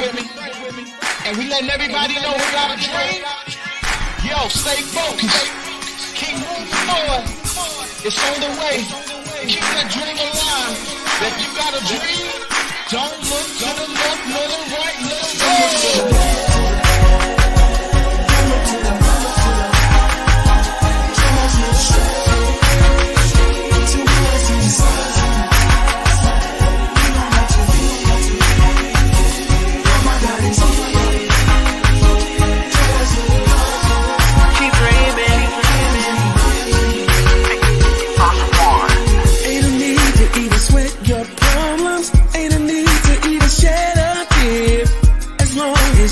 with me. And we letting everybody know who got a dream. Yo, stay focused. Keep moving forward. It's on the way. Keep that dream alive. If you got a dream, don't look to the left, nor the right. Let's go.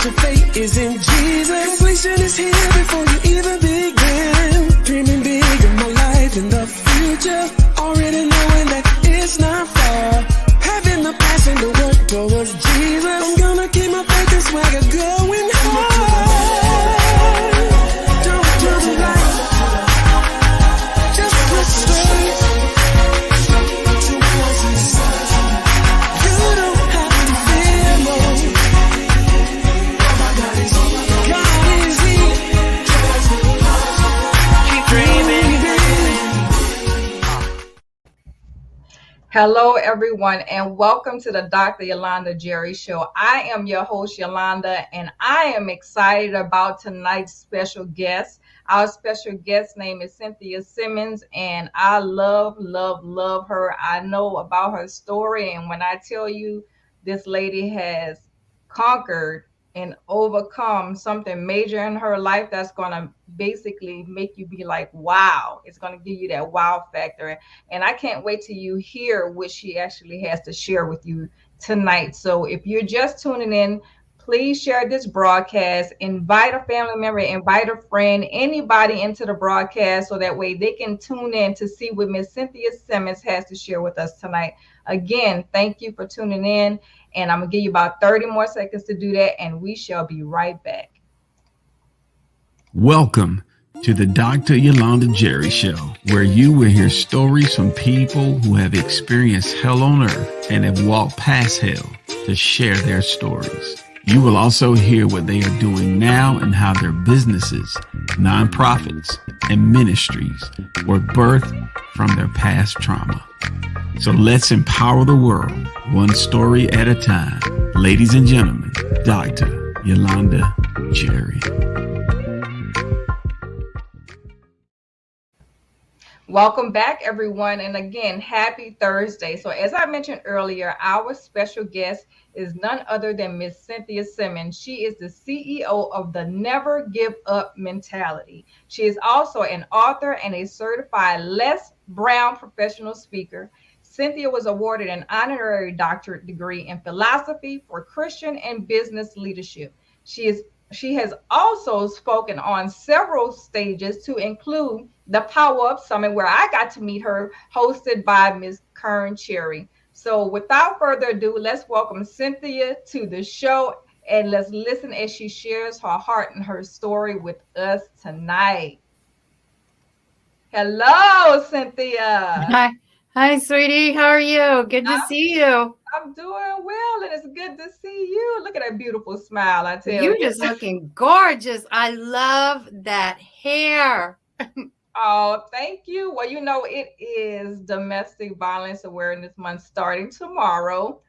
Your fate is in Jesus. Completion is here before you even begin. Dreaming big of my life in the future. Already knowing that it's not far. Having the passion to work towards Jesus. I'm gonna keep my faith and swagger going hard. Don't do the right. Just look straight. You don't have to fear no. Hello, everyone, and welcome to the Dr. Yolanda Jerry Show. I am your host, Yolanda, and I am excited about tonight's special guest. Our special guest name is Cynthia Simmons, and I love her. I know about her story, and when I tell you this lady has conquered and overcome something major in her life that's going to basically make you be like, wow. It's going to give you that wow factor. And I can't wait till you hear what she actually has to share with you tonight. So if you're just tuning in, please share this broadcast, invite a family member, invite a friend, anybody into the broadcast so that way they can tune in to see what Miss Cynthia Simmons has to share with us tonight. Again, thank you for tuning in. And I'm going to give you about 30 more seconds to do that, and we shall be right back. Welcome to the Dr. Yolanda Jerry Show, where you will hear stories from people who have experienced hell on earth and have walked past hell to share their stories. You will also hear what they are doing now and how their businesses, nonprofits, and ministries were birthed from their past trauma. So let's empower the world, one story at a time. Ladies and gentlemen, Dr. Yolanda Jerry. Welcome back, everyone. And again, happy Thursday. So as I mentioned earlier, our special guest is none other than Miss Cynthia Simmons. She is the CEO of the Never Give Up Mentality. She is also an author and a certified Les Brown professional speaker. Cynthia was awarded an honorary doctorate degree in philosophy for Christian and business leadership. She has also spoken on several stages, to include the Power Up Summit, where I got to meet her, hosted by Ms. Kern Cherry. So without further ado, let's welcome Cynthia to the show, and let's listen as she shares her heart and her story with us tonight. Hello, Cynthia. Hi, sweetie. How are you? Good to see you. I'm doing well, and it's good to see you. Look at that beautiful smile, I tell you. You're just looking gorgeous. I love that hair. Oh, thank you. Well, you know, it is Domestic Violence Awareness Month starting tomorrow.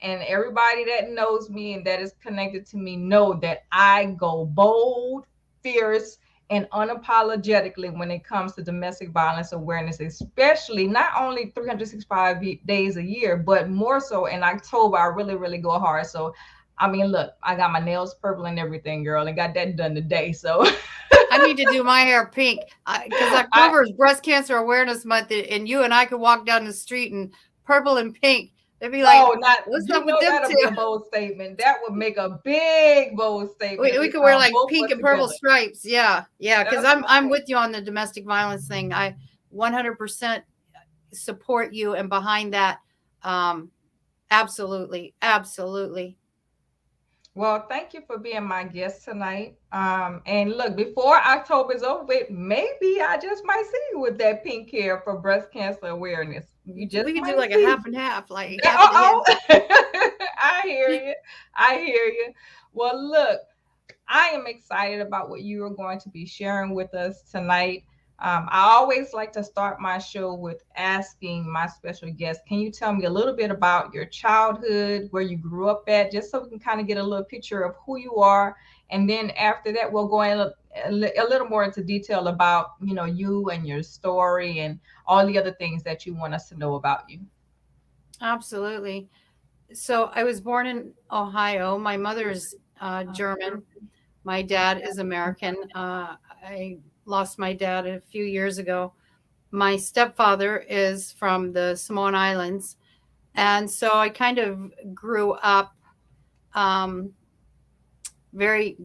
And everybody that knows me and that is connected to me know that I go bold, fierce, and unapologetically when it comes to domestic violence awareness, especially not only 365 days a year, but more so in October. I really go hard. So, I mean, look, I got my nails purple and everything, girl, and got that done today. So I need to do my hair pink because October is Breast Cancer Awareness Month, and you and I could walk down the street in purple and pink. They'd be like, what's up with them two? Be a bold statement. That would make a big bold statement. We could wear like pink and purple stripes. Yeah. Because I'm with you on the domestic violence thing. I 100% support you and behind that. Absolutely. Well, thank you for being my guest tonight. And look, before October's over with, maybe I just might see you with that pink hair for breast cancer awareness. we just we could might do like see. a half and half, like half I hear you. I hear you. Well, look, I am excited about what you are going to be sharing with us tonight. I always like to start my show with asking my special guest, can you tell me a little bit about your childhood, where you grew up at, just so we can kind of get a little picture of who you are. And then after that, we'll go in a little more into detail about, you and your story and all the other things that you want us to know about you. Absolutely. So I was born in Ohio. My mother is German. My dad is American. I lost my dad a few years ago. My stepfather is from the Samoan Islands. And so I kind of grew up very,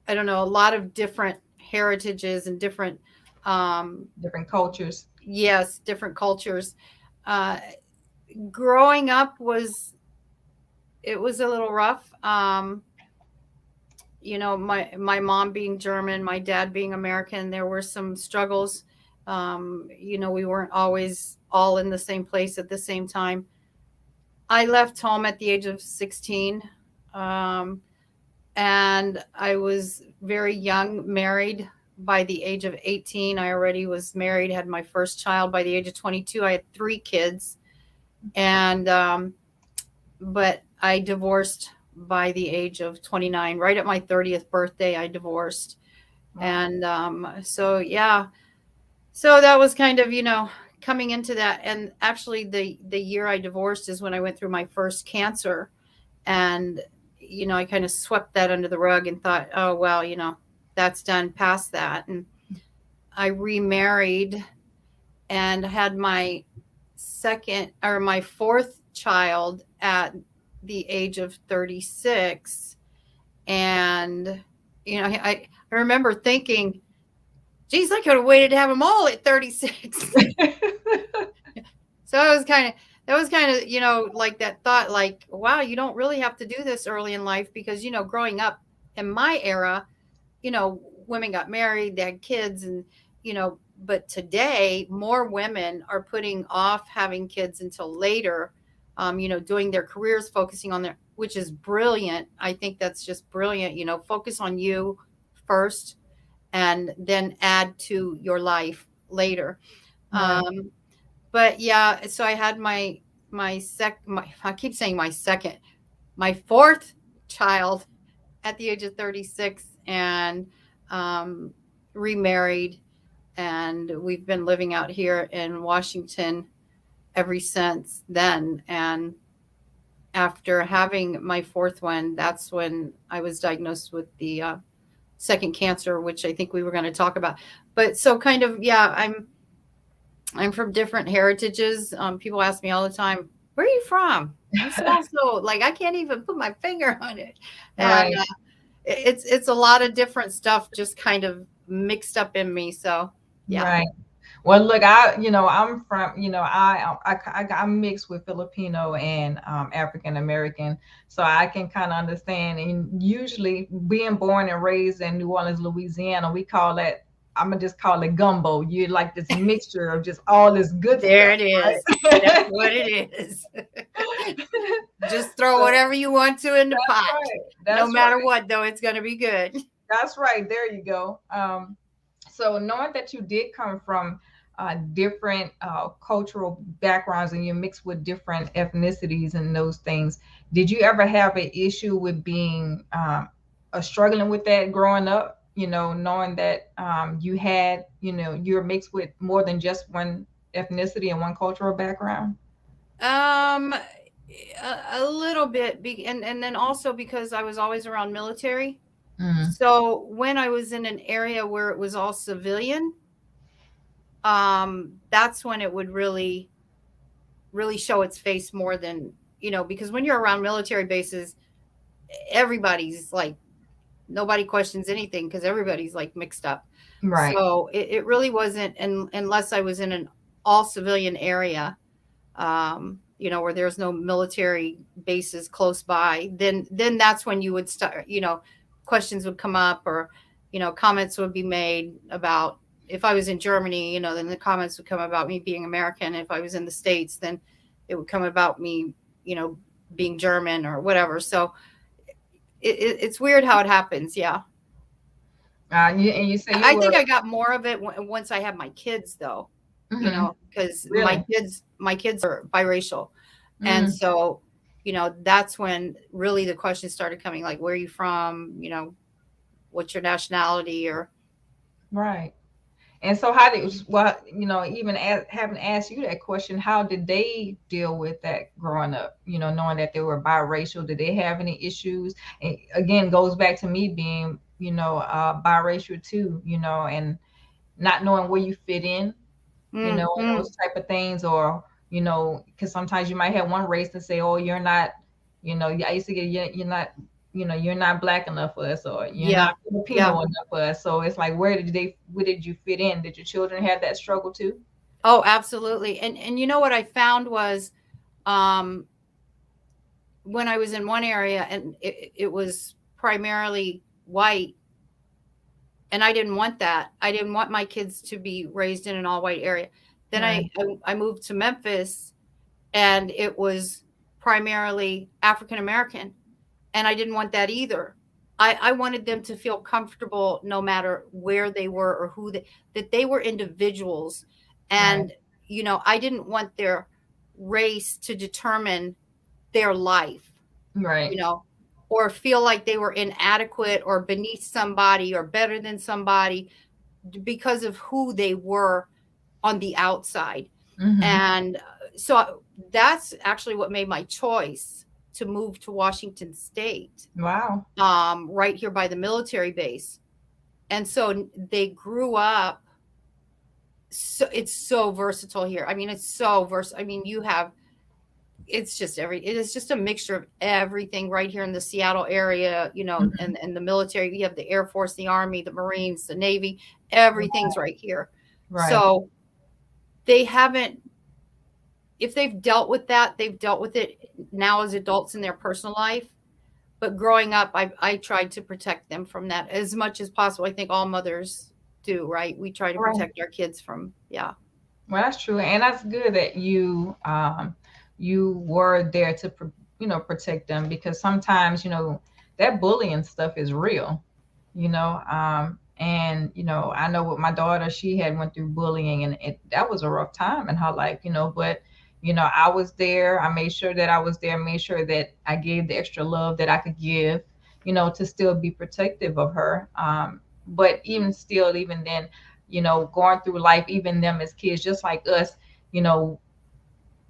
I don't know, a lot of different heritages and different cultures. Yes, different cultures. Growing up was a little rough. My mom being German, my dad being American, there were some struggles. We weren't always all in the same place at the same time. I left home at the age of 16. And I was very young, married by the age of 18. I already was married, had my first child by the age of 22. I had 3 kids. And, but I divorced by the age of 29. Right at my 30th birthday, I divorced. Wow. And so that was kind of, coming into that. And actually the year I divorced is when I went through my first cancer. And, I kind of swept that under the rug and thought, oh, well, that's done, past that. And I remarried and had my 4th child at the age of 36. And, I remember thinking, geez, I could have waited to have them all at 36. So that was kind of, like that thought, like, wow, you don't really have to do this early in life because, growing up in my era, women got married, they had kids and, but today more women are putting off having kids until later, doing their careers, focusing on which is brilliant. I think that's just brilliant, focus on you first and then add to your life later. Right. But yeah, so I had my 4th child at the age of 36 and remarried. And we've been living out here in Washington ever since then. And after having my 4th one, that's when I was diagnosed with the second cancer, which I think we were going to talk about. But so kind of, yeah, I'm from different heritages. People ask me all the time, where are you from? You smell so, like, I can't even put my finger on it. Right. And it's a lot of different stuff just kind of mixed up in me. So, yeah. Right. Well, look, I'm from, I'm mixed with Filipino and African American, so I can kind of understand. And usually, being born and raised in New Orleans, Louisiana, we call that, I'm gonna just call it gumbo. You like this mixture of just all this good there stuff. There it is. Right? That's what it is. Just throw whatever you want to in the pot. Right. No matter what, though, it's gonna be good. That's right. There you go. So knowing that you did come from different cultural backgrounds and you're mixed with different ethnicities and those things, did you ever have an issue with being struggling with that growing up? Knowing that you had, you're mixed with more than just one ethnicity and one cultural background? A little bit. And then also because I was always around military. Mm-hmm. So when I was in an area where it was all civilian, that's when it would really, really show its face more than, because when you're around military bases, everybody's like, nobody questions anything because everybody's like mixed up. Right. So it really wasn't, unless I was in an all civilian area, where there's no military bases close by, then that's when you would start, questions would come up or, comments would be made about, if I was in Germany, then the comments would come about me being American. If I was in the States, then it would come about me, being German or whatever. So it's weird how it happens. Yeah. And you say you I were. think I got more of it once I had my kids, though, because Really? my kids are biracial. And Mm, so, that's when really the questions started coming, like, where are you from? What's your nationality? Or right. And so how did, well, even having asked you that question, how did they deal with that growing up, knowing that they were biracial? Did they have any issues? And again, goes back to me being, biracial too, and not knowing where you fit in, and mm, those type of things, or, because sometimes you might have one race to say, oh, you're not, I used to get, you're not, you're not black enough for us, or you're yeah, not Filipino yeah. enough for us. So it's like, where did you fit in? Did your children have that struggle too? Oh, absolutely. And what I found was, um, when I was in one area and it was primarily white, and I didn't want that. I didn't want my kids to be raised in an all white area. Then Right. I moved to Memphis, and it was primarily African American, and I didn't want that either. I wanted them to feel comfortable no matter where they were or that they were individuals. Right. And, I didn't want their race to determine their life, you Right. know, or feel like they were inadequate or beneath somebody or better than somebody because of who they were on the outside. Mm-hmm. And so that's actually what made my choice to move to Washington State, Wow. right here by the military base. And so they grew up. So it's so versatile here. I mean, it's so versatile. I mean, it is just a mixture of everything right here in the Seattle area, Mm-hmm. and the military. You have the Air Force, the Army, the Marines, the Navy, everything's right here. Right. So they haven't, if they've dealt with that, they've dealt with it now as adults in their personal life. But growing up, I tried to protect them from that as much as possible. I think all mothers do, right? We try to Right. protect our kids from, yeah. Well, that's true, and that's good that you were there to protect them, because sometimes that bullying stuff is real, and I know with my daughter, she had went through bullying, and that was a rough time in her life, but I was there. I made sure that I was there, made sure that I gave the extra love that I could give, to still be protective of her. But even still, even then, going through life, even them as kids, just like us, you know,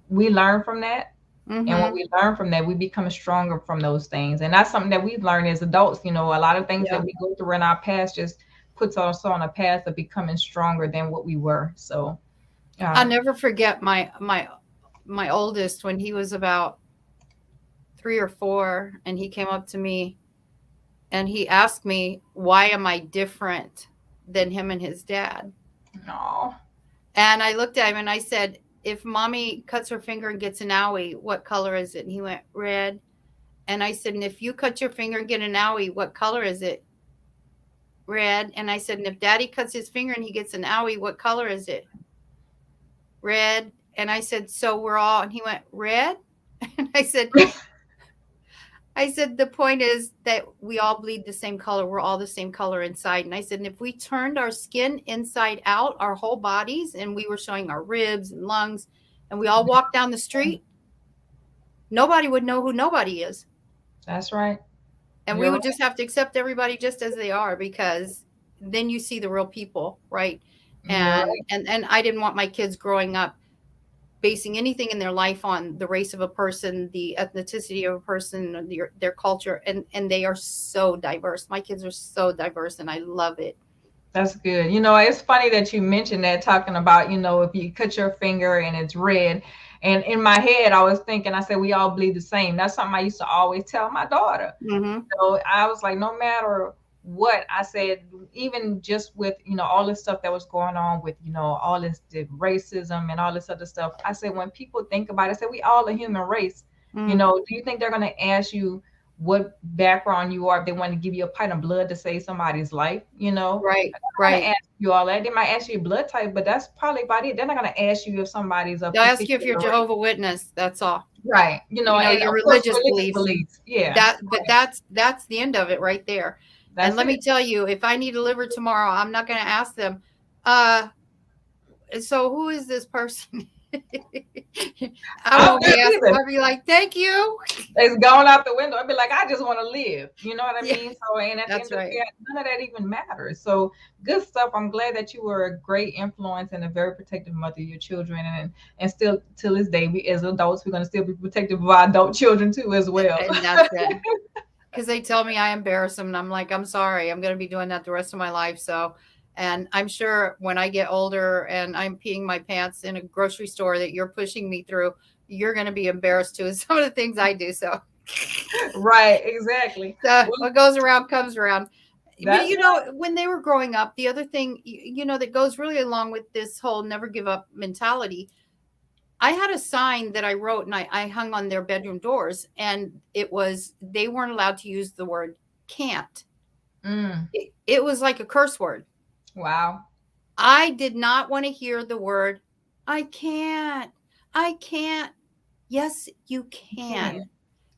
we learn from that. And when Mm-hmm. we learn from that, we become stronger from those things. And that's something that we've learned as adults. A lot of things that Yeah. we go through in our past just puts us on a path of becoming stronger than what we were. So, I'll um, never forget my oldest when he was about 3 or 4, and he came up to me and he asked me, why am I different than him and his dad? no, And I looked at him and I said, if mommy cuts her finger and gets an owie, what color is it? And he went, red. And I said, and if you cut your finger and get an owie, what color is it? Red. And I said, and if daddy cuts his finger and he gets an owie, what color is it? Red. And I said, so we're all, and he went, red. And I said, the point is that we all bleed the same color. We're all the same color inside. And I said, and if we turned our skin inside out, our whole bodies, and we were showing our ribs and lungs, and we all walked down the street, nobody would know who nobody is. that's right. And we You're would right. just have to accept everybody just as they are, because then you see the real people, right? You're And right. and I didn't want my kids growing up basing anything in their life on the race of a person, the ethnicity of a person, their culture, and they are so diverse. My kids are so diverse, and I love it. That's good. It's funny that you mentioned that, talking about, if you cut your finger and it's red. And in my head, I was thinking, I said, we all bleed the same. That's something I used to always tell my daughter. Mm-hmm. So I was like, no matter what, I said, even just with, all this stuff that was going on with, all this the racism and all this other stuff, I said, when people think about it, I said, we all a human race. Mm-hmm. Do you think they're going to ask you, what background you are. If they want to give you a pint of blood to save somebody's life, Right, they're not right. gonna ask you all that. They might ask you your blood type, but that's probably about it. They're not gonna ask you if somebody's a They'll ask you if you're particular race. Jehovah's Witness. That's all. Right. And Your of course religious religious beliefs. Yeah. But that's the end of it right there. That's And let me it. tell you, if I need a liver tomorrow, I'm not going to ask them, uh, so who is this person? I won't be asking. I'll be like, thank you. It's gone out the window. I'd be like, I just want to live. You know what I Yeah, mean? So, and at the that's end of right. the day, none of that even matters. So, good stuff. I'm glad that you were a great influence and a very protective mother of your children, and still till this day, we as adults, we're gonna still be protective of our adult children too, as well. And that's it. Because they tell me I embarrass them, and I'm like, I'm sorry. I'm going to be doing that the rest of my life. So, and I'm sure when I get older and I'm peeing my pants in a grocery store that you're pushing me through, you're going to be embarrassed too. Some of the things I do. So, Right, exactly. what goes around comes around. But That's when they were growing up, the other thing, that goes really along with this whole never give up mentality, I had a sign that I wrote and I hung on their bedroom doors, and it was, they weren't allowed to use the word can't. It was like a curse word. Wow. I did not want to hear the word, I can't. Yes, you can.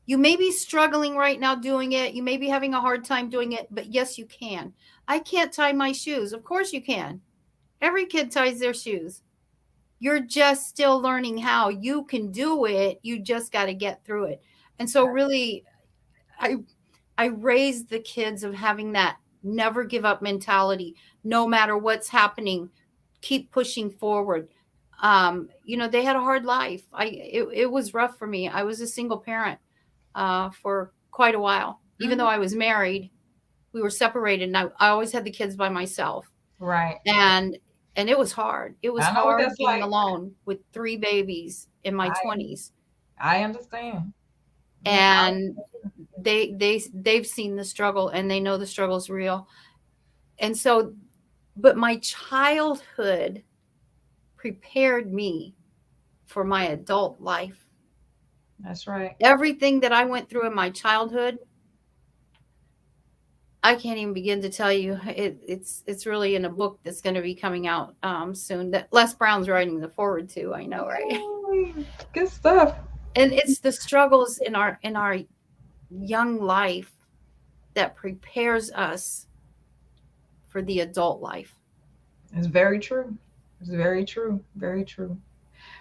You may be struggling right now doing it. You may be having a hard time doing it, but yes, you can. I can't tie my shoes. Of course you can. Every kid ties their shoes. You're just still learning how. You can do it. You just got to get through it. And so really, I raised the kids of having that never give up mentality. No matter what's happening, keep pushing forward. They had a hard life. It was rough for me. I was a single parent for quite a while. Even though I was married, we were separated, and I always had the kids by myself. Right. And it was hard. It was I know what hard that's being like. alone with 3 babies in my 20s. I understand. And they've seen the struggle, and they know the struggle's real. And so, but my childhood prepared me for my adult life. That's right. Everything that I went through in my childhood, I can't even begin to tell you. It's really in a book that's going to be coming out soon, that Les Brown's writing the forward to. I know, right? Good stuff. And it's the struggles in our young life that prepares us for the adult life. It's very true. It's very true. Very true.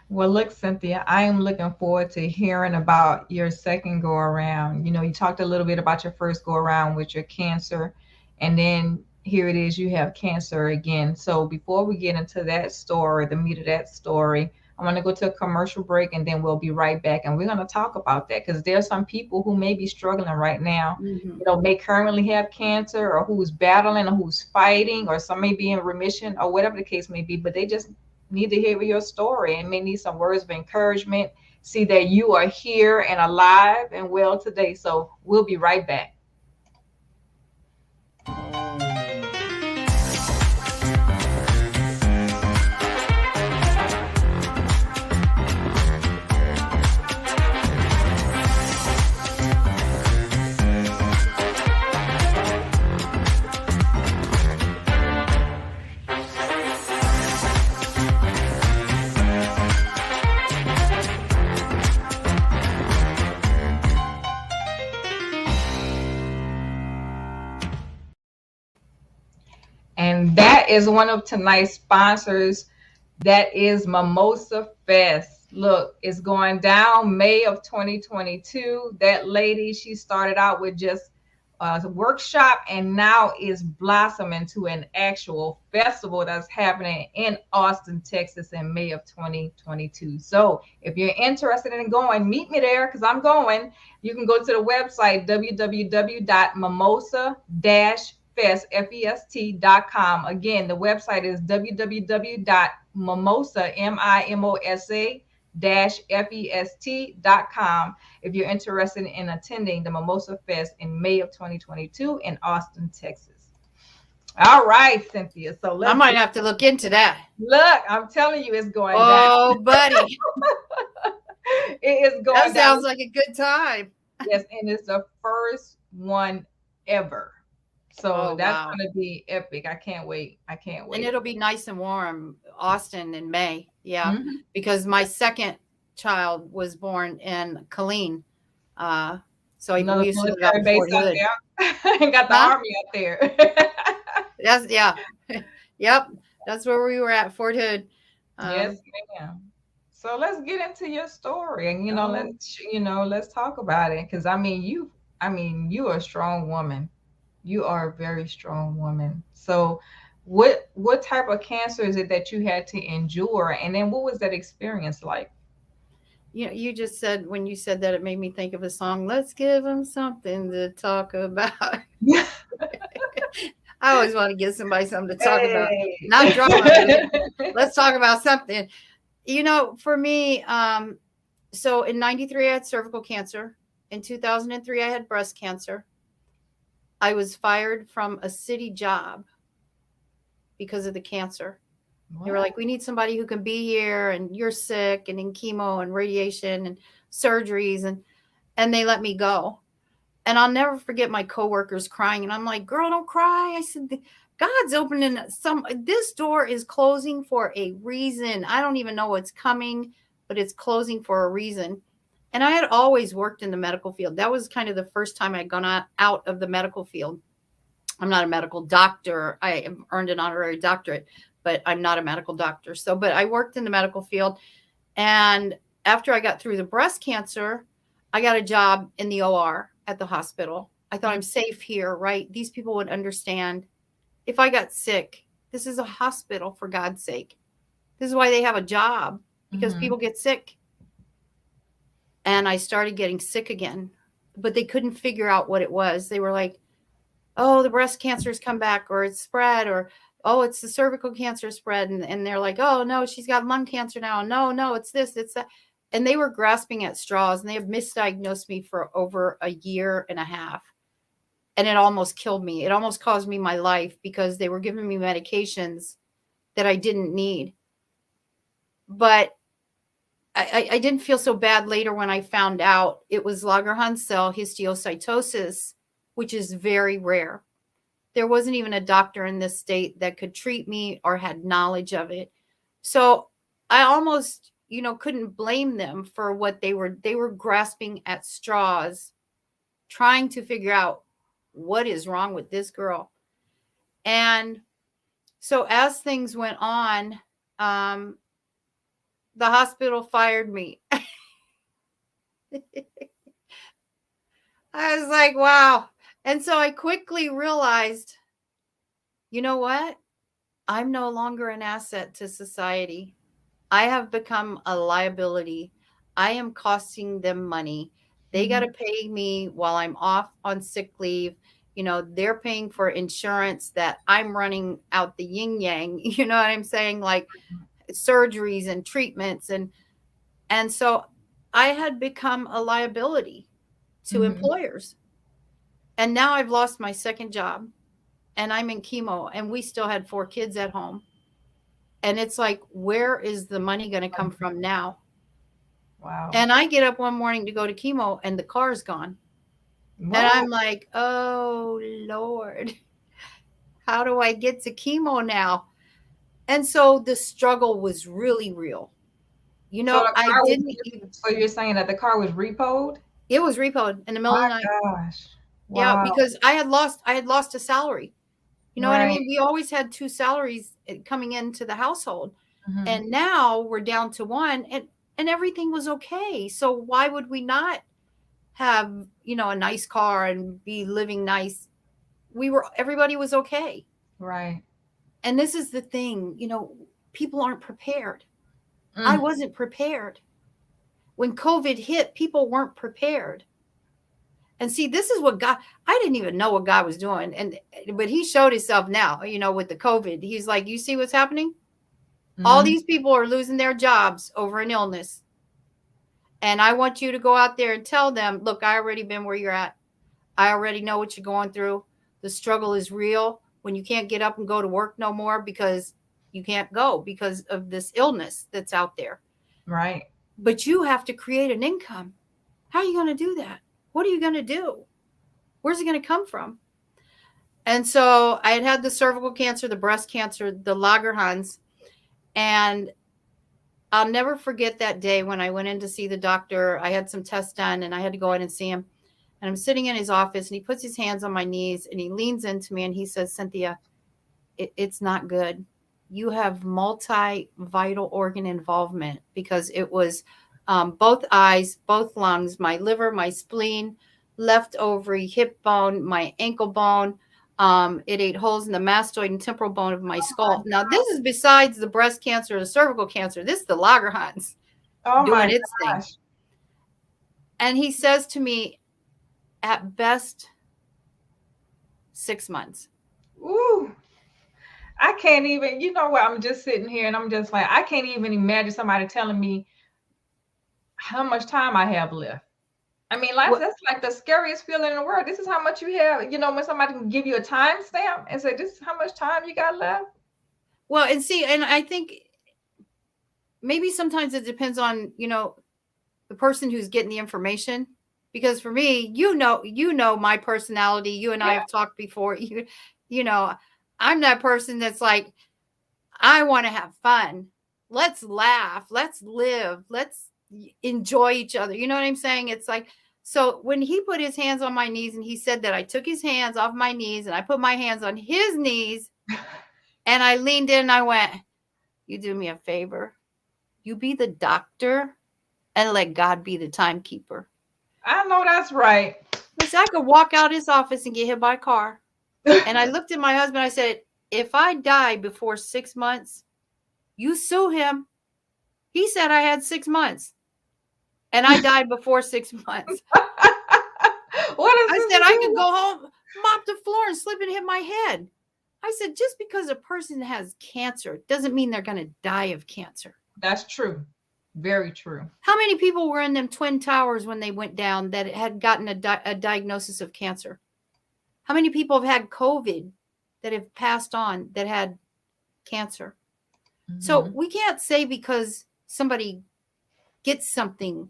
Well, look, Cynthia, I am looking forward to hearing about your second go around. You talked a little bit about your first go around with your cancer, and then here it is, you have cancer again. So before we get into that story, the meat of that story, I want to go to a commercial break, and then we'll be right back. And we're going to talk about that, because there's some people who may be struggling right now, may currently have cancer, or who's battling, or who's fighting, or some may be in remission, or whatever the case may be, but they just need to hear your story and may need some words of encouragement. See that you are here and alive and well today. So we'll be right back. And that is one of tonight's sponsors. That is Mimosa Fest. Look, it's going down May of 2022. That lady, she started out with just a workshop, and now is blossoming to an actual festival that's happening in Austin, Texas in May of 2022. So if you're interested in going, meet me there, because I'm going. You can go to the website, www.mimosa-fest.com. Again, the website is www.mimosa-fest.com if you're interested in attending the Mimosa Fest in May of 2022 in Austin, Texas. All right, Cynthia. So I might have to look into that. Look, I'm telling you, it's going down. Oh, buddy. It is going That sounds like a good time. Yes, and it's the first one ever. So Oh, that's wow. gonna be epic. I can't wait. I can't And wait. it'll be nice and warm, Austin in May. Yeah. Mhm. Because my second child was born in Killeen. Uh, so Another we used to live out military in base Fort out Hood. there. Ain't got the Huh? army out there. That's, yeah. Yep. That's where we were at, Fort Hood. Yes, Um, ma'am. So let's get into your story, and oh, let's talk about it. Because you are a strong woman. You are a very strong woman. So, what type of cancer is it that you had to endure, and then what was that experience like? you just said, when you said that, it made me think of a song. Let's give them something to talk about. I always want to give somebody something to talk about. Hey. Not drama, but let's talk about something. For me, so in 93, I had cervical cancer. In 2003, I had breast cancer. I was fired from a city job because of the cancer. They were What? like, we need somebody who can be here, and you're sick and in chemo and radiation and surgeries. And they let me go. And I'll never forget my coworkers crying. And I'm like, girl, don't cry. I said, God's opening this door is closing for a reason. I don't even know what's coming, but it's closing for a reason. And I had always worked in the medical field. That was kind of the first time I'd gone out of the medical field. I'm not a medical doctor. I have earned an honorary doctorate, but I'm not a medical doctor. But I worked in the medical field. And after I got through the breast cancer, I got a job in the OR at the hospital. I thought, I'm safe here, right? These people would understand if I got sick. This is a hospital, for God's sake. This is why they have a job, because Mhm. people get sick. And I started getting sick again, but they couldn't figure out what it was. They were like, oh, the breast cancer's come back, or it's spread, or, oh, it's the cervical cancer spread. And they're like, oh, no, she's got lung cancer now. No, it's this, it's that. And they were grasping at straws, and they have misdiagnosed me for over a year and a half. And it almost killed me. It almost caused me my life, because they were giving me medications that I didn't need. But I didn't feel so bad later when I found out it was Langerhans cell histiocytosis, which is very rare. There wasn't even a doctor in this state that could treat me or had knowledge of it. So I almost, couldn't blame them for what they were grasping at straws, trying to figure out what is wrong with this girl. And so as things went on, the hospital fired me. I was like, wow. And so I quickly realized, you know what? I'm no longer an asset to society. I have become a liability. I am costing them money. They got to pay me while I'm off on sick leave. They're paying for insurance that I'm running out the yin yang. You know what I'm saying? Like surgeries and treatments. And so I had become a liability to Mhm. employers. And now I've lost my second job, and I'm in chemo, and we still had 4 kids at home. And it's like, where is the money going to come from now? Wow. And I get up one morning to go to chemo, and the car's gone. What? And I'm like, oh, Lord, how do I get to chemo now? And so the struggle was really real. So the I car was, didn't even, so you're saying that the car was repoed? it was repoed in the middle of My the night. gosh. Yeah, Wow. because I had lost a salary. You know what I Right. mean? We always had 2 salaries coming into the household. Mhm. And now we're down to 1, and everything was okay. So why would we not have, a nice car and be living nice? Everybody was okay. Right. And this is the thing, people aren't prepared. I Mm. wasn't prepared. When COVID hit, people weren't prepared. And see, this is what God, I didn't even know what God was doing. But he showed himself now, with the COVID. He's like, you see what's happening? All Mhm. these people are losing their jobs over an illness. And I want you to go out there and tell them, look, I already been where you're at. I already know what you're going through. The struggle is real when you can't get up and go to work no more because you can't go because of this illness that's out there. Right. But you have to create an income. How are you going to do that? What are you going to do? Where's it going to come from? And so I had the cervical cancer, the breast cancer, the Langerhans, and I'll never forget that day when I went in to see the doctor. I had some tests done and I had to go in and see him. And I'm sitting in his office and he puts his hands on my knees and he leans into me and he says, Cynthia, it's not good. You have multi-vital organ involvement, because it was both eyes, both lungs, my liver, my spleen, left ovary, hip bone, my ankle bone. It ate holes in the mastoid and temporal bone of my skull. Now, this is besides the breast cancer, the cervical cancer. This is the Langerhans doing its thing. And he says to me, at best, 6 months. Ooh. I can't even, you know what? I'm just sitting here and I'm just like, I can't even imagine somebody telling me how much time I have left. I mean, that's like the scariest feeling in the world. This is how much you have. You know, when somebody can give you a time stamp and say, this is how much time you got left. Well, and see, and I think maybe sometimes it depends on, you know, the person who's getting the information. Because for me, you know my personality. You and I have talked before. You know, I'm that person that's like, I want to have fun. Let's laugh. Let's live. Let's enjoy each other. You know what I'm saying? It's like, so when he put his hands on my knees and he said that, I took his hands off my knees and I put my hands on his knees and I leaned in and I went, you do me a favor. You be the doctor and let God be the timekeeper. I know that's right. Because I could walk out his office and get hit by a car. And I looked at my husband. I said, if I die before 6 months, you sue him. He said I had 6 months. And I died before 6 months. I said I could go home, mop the floor, and slip and hit my head. I said, just because a person has cancer doesn't mean they're going to die of cancer. That's true. Very true. How many people were in them Twin Towers when they went down that had gotten a diagnosis of cancer? How many people have had COVID that have passed on that had cancer? Mm-hmm. So we can't say because somebody gets something,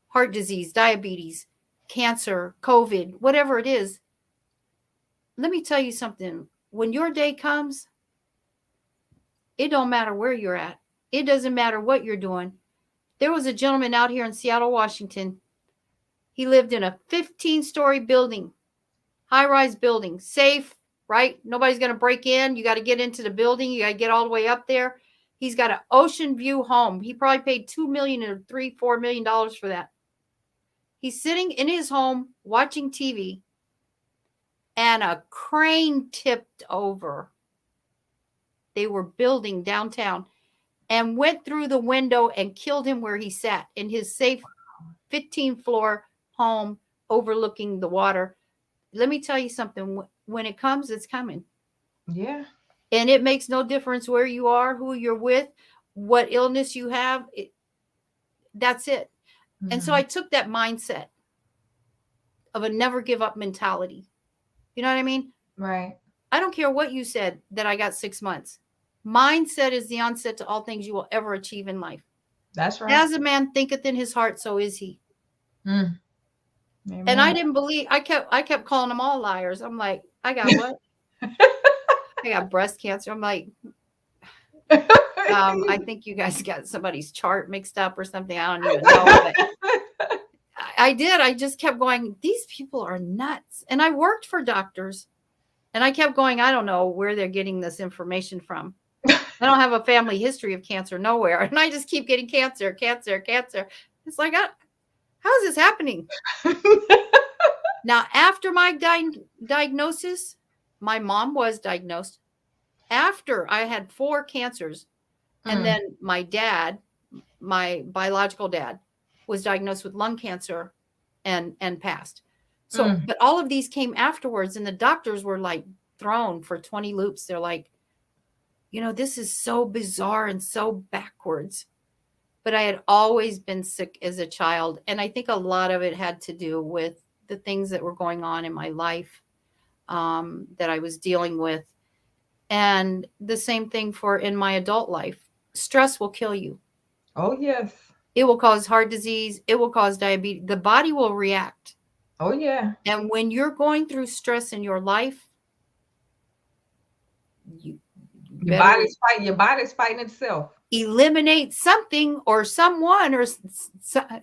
heart disease, diabetes, cancer, COVID, whatever it is. Let me tell you something. When your day comes, it don't matter where you're at. It doesn't matter what you're doing. There was a gentleman out here in Seattle, Washington. He lived in a 15-story building, high-rise building, safe, right? Nobody's going to break in. You got to get into the building. You got to get all the way up there. He's got an ocean view home. He probably paid $2 million or $4 million for that. He's sitting in his home watching TV, and a crane tipped over. They were building downtown and went through the window and killed him where he sat in his safe 15-floor home overlooking the water. Let me tell you something. When it comes, it's coming. Yeah. And it makes no difference where you are, who you're with, what illness you have. That's it. Mm-hmm. And so I took that mindset of a never give up mentality. You know what I mean? Right. I don't care what you said that I got 6 months. Mindset is the onset to all things you will ever achieve in life. That's right. As a man thinketh in his heart, so is he. Mm. And I didn't believe. I kept calling them all liars. I'm like, I got what? I got breast cancer. I'm like, I think you guys got somebody's chart mixed up or something. I don't even know. But I did. I just kept going, these people are nuts. And I worked for doctors. And I kept going, I don't know where they're getting this information from. I don't have a family history of cancer nowhere. And I just keep getting cancer. It's like, how is this happening? Now, after my diagnosis, my mom was diagnosed. After I had 4 cancers, and then my dad, my biological dad, was diagnosed with lung cancer and passed. So, but all of these came afterwards, and the doctors were like thrown for 20 loops. They're like, you know, this is so bizarre and so backwards. But I had always been sick as a child. And I think a lot of it had to do with the things that were going on in my life that I was dealing with. And the same thing for in my adult life. Stress will kill you. Oh, yes. It will cause heart disease. It will cause diabetes. The body will react. Oh yeah. And when you're going through stress in your life, you Your better body's fighting. Your body's fighting itself. eliminate something or someone, or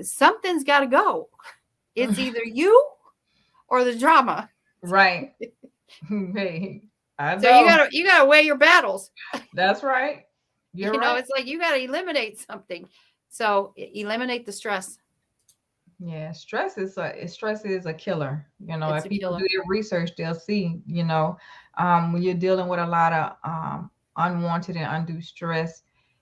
something's got to go. It's either you or the drama. Right. Hey, I know. So you gotta weigh your battles. That's right. You're You know, right. it's like you gotta eliminate something. So eliminate the stress. Yeah, stress is a killer. You know, It's if a people killer. do their research, they'll see, when you're dealing with a lot of unwanted and undue stress,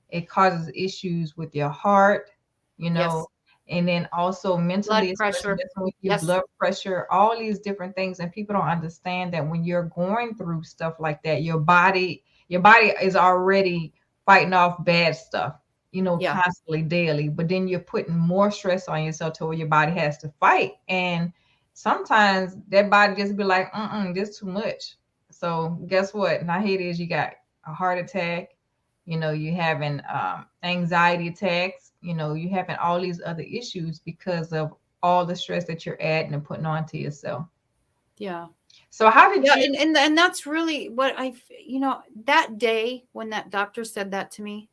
it causes issues with your heart, you know, Yes. and then also mentally, Blood especially pressure. messing with your Yes. blood pressure, all these different things. And people don't understand that when you're going through stuff like that, your body is already fighting off bad stuff, Yeah. constantly daily, but then you're putting more stress on yourself to where your body has to fight. And sometimes that body just be like, this too much. So guess what? Now here it is, you got a heart attack, you having anxiety attacks, you having all these other issues because of all the stress that you're adding and putting on to yourself. Yeah. So how did Yeah. you And that's really what that day when that doctor said that to me,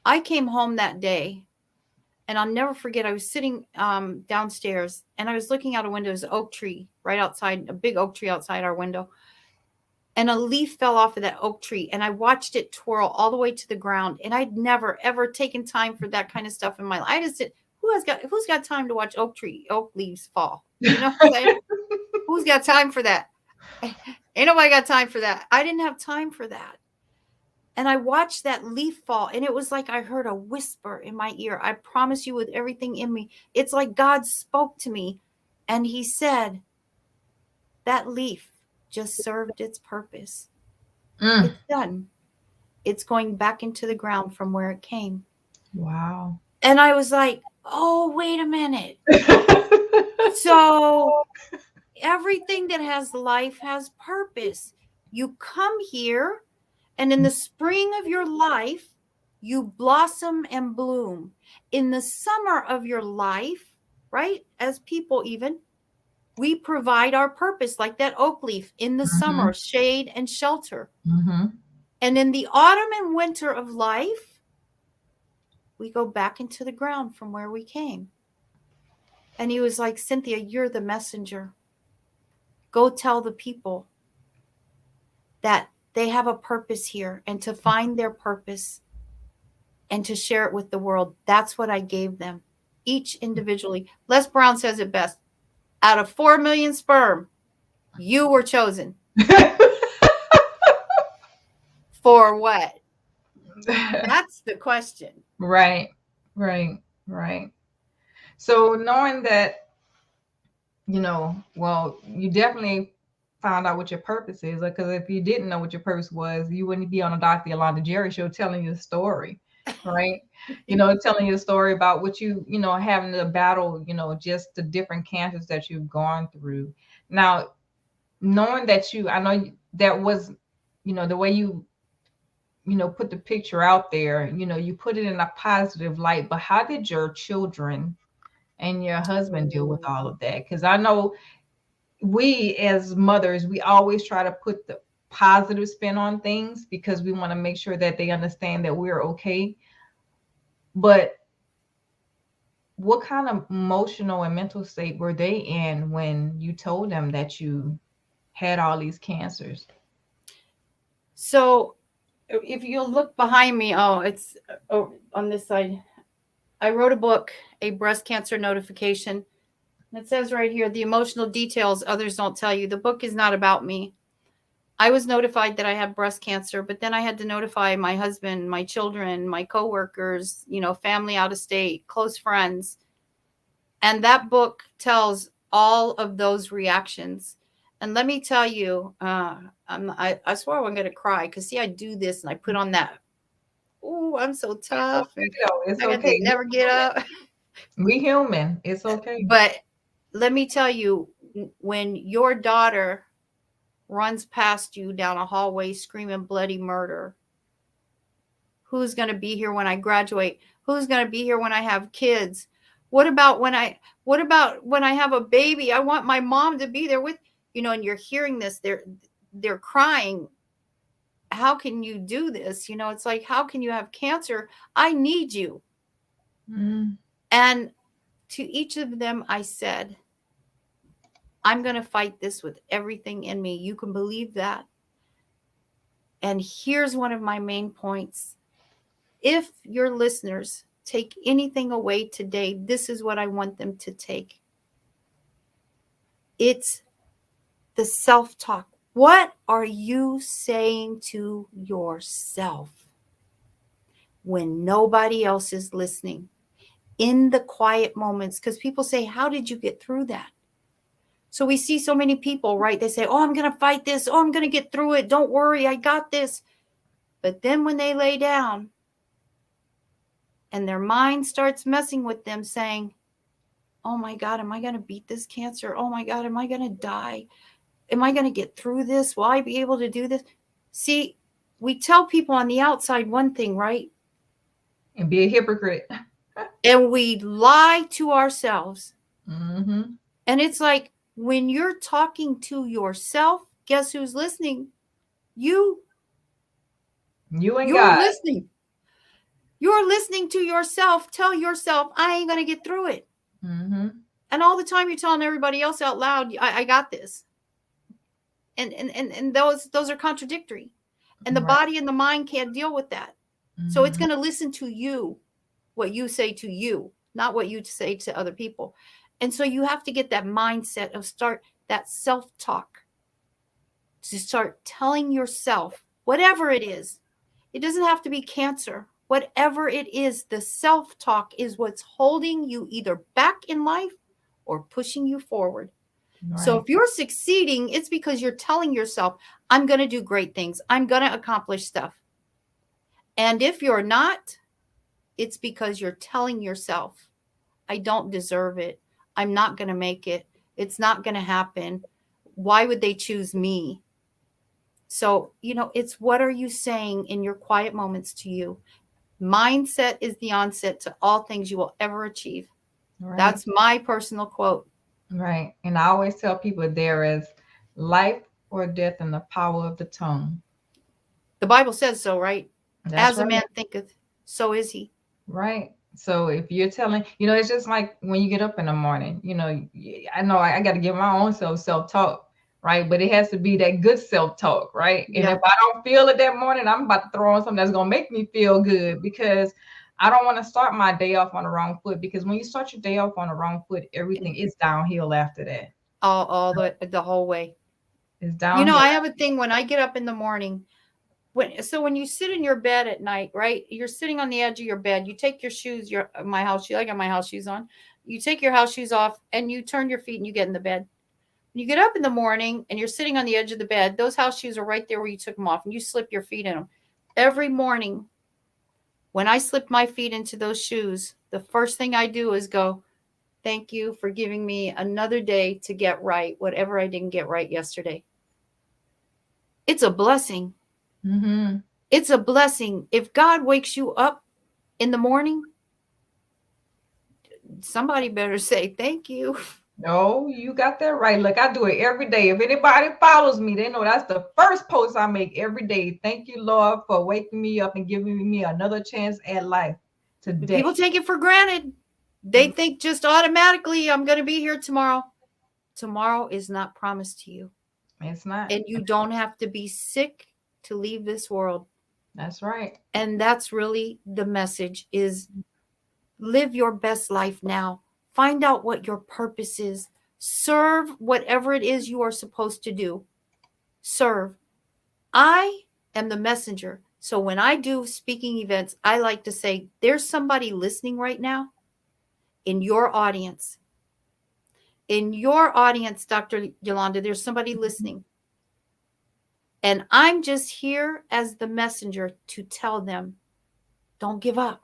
I came home that day and I'll never forget. I was sitting downstairs and I was looking out a window. There's an oak tree right outside, a big oak tree outside our window. And a leaf fell off of that oak tree and I watched it twirl all the way to the ground. And I'd never, ever taken time for that kind of stuff in my life. I just said, who's got time to watch oak leaves fall? You know what I'm saying? Who's got time for that? Ain't nobody got time for that. I didn't have time for that. And I watched that leaf fall, and it was like I heard a whisper in my ear. I promise you with everything in me. It's like God spoke to me, and he said, that leaf just served its purpose. It's done. It's going back into the ground from where it came. Wow. And I was like, oh, wait a minute. So everything that has life has purpose. You come here, and in the spring of your life, you blossom and bloom. In the summer of your life, right, as people even, we provide our purpose like that oak leaf in the summer, shade and shelter. And in the autumn and winter of life, we go back into the ground from where we came. And he was like, Cynthia, you're the messenger. Go tell the people that they have a purpose here and to find their purpose and to share it with the world. That's what I gave them, each individually. Les Brown says it best. Out of 4 million sperm, you were chosen. For what? That's the question. Right. So knowing that, well, you definitely found out what your purpose is, because if you didn't know what your purpose was, you wouldn't be on a Dr. Yolanda Jerry Show telling your story, right? Telling your story about what having to battle, just the different cancers that you've gone through. Now, knowing that I know that was, the way you put the picture out there, you put it in a positive light, but how did your children and your husband deal with all of that? Because I know we as mothers, we always try to put the positive spin on things because we want to make sure that they understand that we're okay. But what kind of emotional and mental state were they in when you told them that you had all these cancers? So if you look behind me, it's on this side. I wrote a book, A Breast Cancer Notification. And it says right here, the emotional details others don't tell you. The book is not about me. I was notified that I have breast cancer, but then I had to notify my husband, my children, my coworkers, family out of state, close friends. And that book tells all of those reactions. And let me tell you, I swore I wasn't going to cry because, see, I do this and I put on that. Oh, I'm so tough. It's I okay. Never get up. We human. It's okay. But let me tell you, when your daughter runs past you down a hallway screaming bloody murder, who's going to be here when I graduate? Who's going to be here when I have kids? What about when I have a baby? I want my mom to be there with, and you're hearing this, they're crying. How can you do this? It's like, how can you have cancer? I need you. Mm. And to each of them, I said, I'm going to fight this with everything in me. You can believe that. And here's one of my main points. If your listeners take anything away today, this is what I want them to take. It's the self-talk. What are you saying to yourself when nobody else is listening? In the quiet moments, because people say, how did you get through that? So we see so many people, right? They say, oh, I'm going to fight this. Oh, I'm going to get through it. Don't worry, I got this. But then when they lay down and their mind starts messing with them saying, oh my God, am I going to beat this cancer? Oh my God, am I going to die? Am I going to get through this? Will I be able to do this? See, we tell people on the outside one thing, right? And be a hypocrite. And we lie to ourselves. Mm-hmm. And it's like, when you're talking to yourself, guess who's listening? You. You and You're God. listening. You're listening to yourself. Tell yourself, I ain't going to get through it. Mm-hmm. And all the time you're telling everybody else out loud, I got this. And those are contradictory. And the Right. body and the mind can't deal with that. Mm-hmm. So it's going to listen to you, what you say to you, not what you say to other people. And so you have to get that mindset of start that self-talk, to start telling yourself, whatever it is. It doesn't have to be cancer. Whatever it is, the self-talk is what's holding you either back in life or pushing you forward. Right. So if you're succeeding, it's because you're telling yourself, I'm going to do great things. I'm going to accomplish stuff. And if you're not, it's because you're telling yourself, I don't deserve it. I'm not going to make it. It's not going to happen. Why would they choose me? So, it's what are you saying in your quiet moments to you? Mindset is the onset to all things you will ever achieve. Right. That's my personal quote. Right. And I always tell people there is life or death in the power of the tongue. The Bible says so, right? That's As right. a man thinketh, so is he. Right. So if you're telling, it's just like when you get up in the morning, I know I got to give my own self-talk, right? But it has to be that good self-talk, right? And Yeah. if I don't feel it that morning, I'm about to throw on something that's going to make me feel good, because I don't want to start my day off on the wrong foot, because when you start your day off on the wrong foot, everything is downhill after that. All the whole way. It's downhill. I have a thing when I get up in the morning. When you sit in your bed at night, right? You're sitting on the edge of your bed. You take your shoes, my house shoes. I got my house shoes on. You take your house shoes off and you turn your feet and you get in the bed. When you get up in the morning and you're sitting on the edge of the bed, those house shoes are right there where you took them off, and you slip your feet in them. Every morning, when I slip my feet into those shoes, the first thing I do is go, thank you for giving me another day to get right whatever I didn't get right yesterday. It's a blessing. Mm-hmm. It's a blessing. If God wakes you up in the morning, somebody better say thank you. No, you got that right. Look, I do it every day. If anybody follows me, they know that's the first post I make every day. Thank you, Lord, for waking me up and giving me another chance at life today. People take it for granted. They think just automatically, I'm going to be here tomorrow. Tomorrow is not promised to you. It's not. And you don't have to be sick to leave this world. That's right. And that's really the message, is live your best life now. Find out what your purpose is. Serve whatever it is you are supposed to do. Serve. I am the messenger. So when I do speaking events, I like to say, there's somebody listening right now in your audience. In your audience, Dr. Yolanda, there's somebody listening. And I'm just here as the messenger to tell them, don't give up.